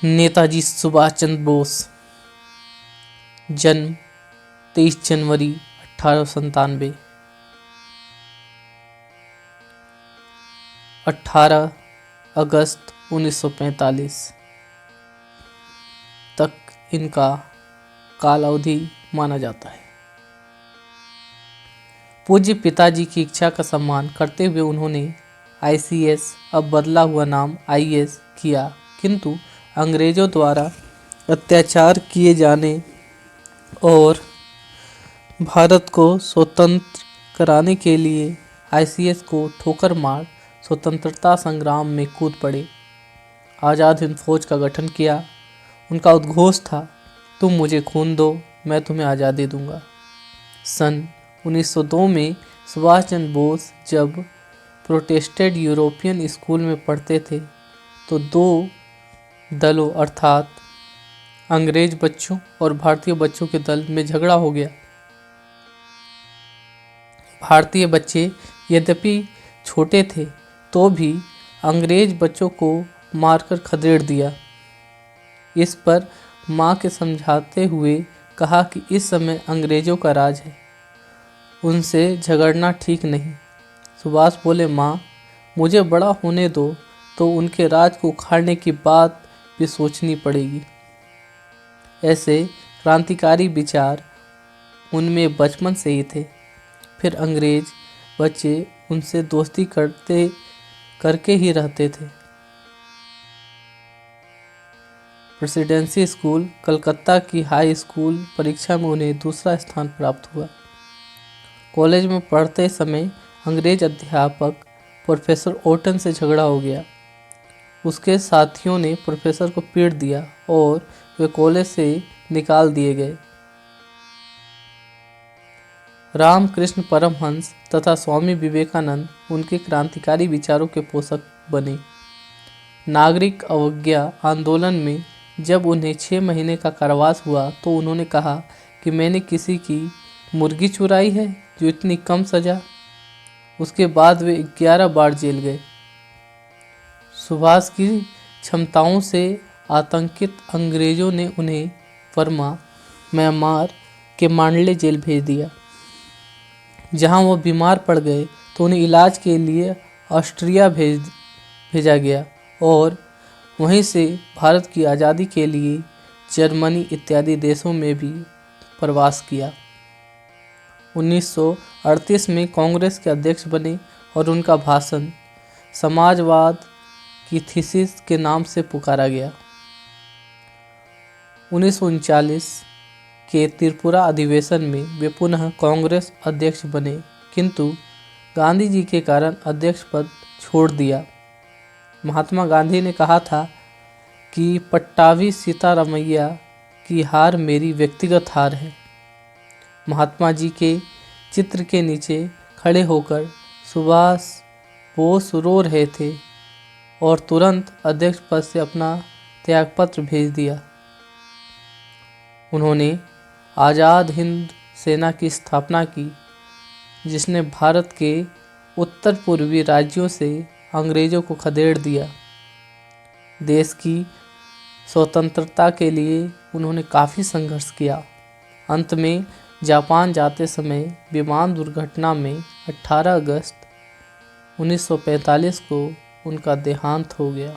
नेताजी सुभाष चंद्र बोस, जन्म 23 जनवरी 1897, 18 अगस्त 1945 तक इनका काल अवधि माना जाता है। पूज्य पिताजी की इच्छा का सम्मान करते हुए उन्होंने ICS, अब बदला हुआ नाम IAS किया, किंतु अंग्रेजों द्वारा अत्याचार किए जाने और भारत को स्वतंत्र कराने के लिए ICS को ठोकर मार स्वतंत्रता संग्राम में कूद पड़े। आज़ाद हिंद फौज का गठन किया। उनका उद्घोष था, तुम मुझे खून दो, मैं तुम्हें आज़ादी दूंगा। सन 1902 में सुभाष चंद्र बोस जब प्रोटेस्टेंट यूरोपियन स्कूल में पढ़ते थे तो दो दलों अर्थात अंग्रेज बच्चों और भारतीय बच्चों के दल में झगड़ा हो गया। भारतीय बच्चे यद्यपि छोटे थे तो भी अंग्रेज बच्चों को मारकर खदेड़ दिया। इस पर माँ के समझाते हुए कहा कि इस समय अंग्रेजों का राज है, उनसे झगड़ना ठीक नहीं। सुभाष बोले, माँ मुझे बड़ा होने दो तो उनके राज को उखाड़ने की बात भी सोचनी पड़ेगी। ऐसे क्रांतिकारी विचार उनमें बचपन से ही थे। फिर अंग्रेज बच्चे उनसे दोस्ती करके ही रहते थे। प्रेसिडेंसी स्कूल कलकत्ता की हाई स्कूल परीक्षा में उन्हें दूसरा स्थान प्राप्त हुआ। कॉलेज में पढ़ते समय अंग्रेज अध्यापक प्रोफेसर ओटन से झगड़ा हो गया। उसके साथियों ने प्रोफेसर को पीट दिया और वे कॉलेज से निकाल दिए गए। रामकृष्ण परमहंस तथा स्वामी विवेकानंद उनके क्रांतिकारी विचारों के पोषक बने। नागरिक अवज्ञा आंदोलन में जब उन्हें 6 महीने का कारावास हुआ तो उन्होंने कहा कि मैंने किसी की मुर्गी चुराई है जो इतनी कम सजा। उसके बाद वे 11 बार जेल गए। सुभाष की क्षमताओं से आतंकित अंग्रेजों ने उन्हें बर्मा, म्यांमार के मांडले जेल भेज दिया। जहां वो बीमार पड़ गए तो उन्हें इलाज के लिए ऑस्ट्रिया भेजा गया और वहीं से भारत की आज़ादी के लिए जर्मनी इत्यादि देशों में भी प्रवास किया। 1938 में कांग्रेस के अध्यक्ष बने और उनका भाषण समाजवाद की थीसिस के नाम से पुकारा गया। 1939 के त्रिपुरा अधिवेशन में वे पुनः कांग्रेस अध्यक्ष बने, किंतु गांधी जी के कारण अध्यक्ष पद छोड़ दिया। महात्मा गांधी ने कहा था कि पट्टाभी सीतारामैया की हार मेरी व्यक्तिगत हार है। महात्मा जी के चित्र के नीचे खड़े होकर सुभाष बोस रो रहे थे और तुरंत अध्यक्ष पद से अपना त्यागपत्र भेज दिया। उन्होंने आज़ाद हिंद सेना की स्थापना की, जिसने भारत के उत्तर पूर्वी राज्यों से अंग्रेजों को खदेड़ दिया। देश की स्वतंत्रता के लिए उन्होंने काफ़ी संघर्ष किया। अंत में जापान जाते समय विमान दुर्घटना में 18 अगस्त 1945 को उनका देहांत हो गया।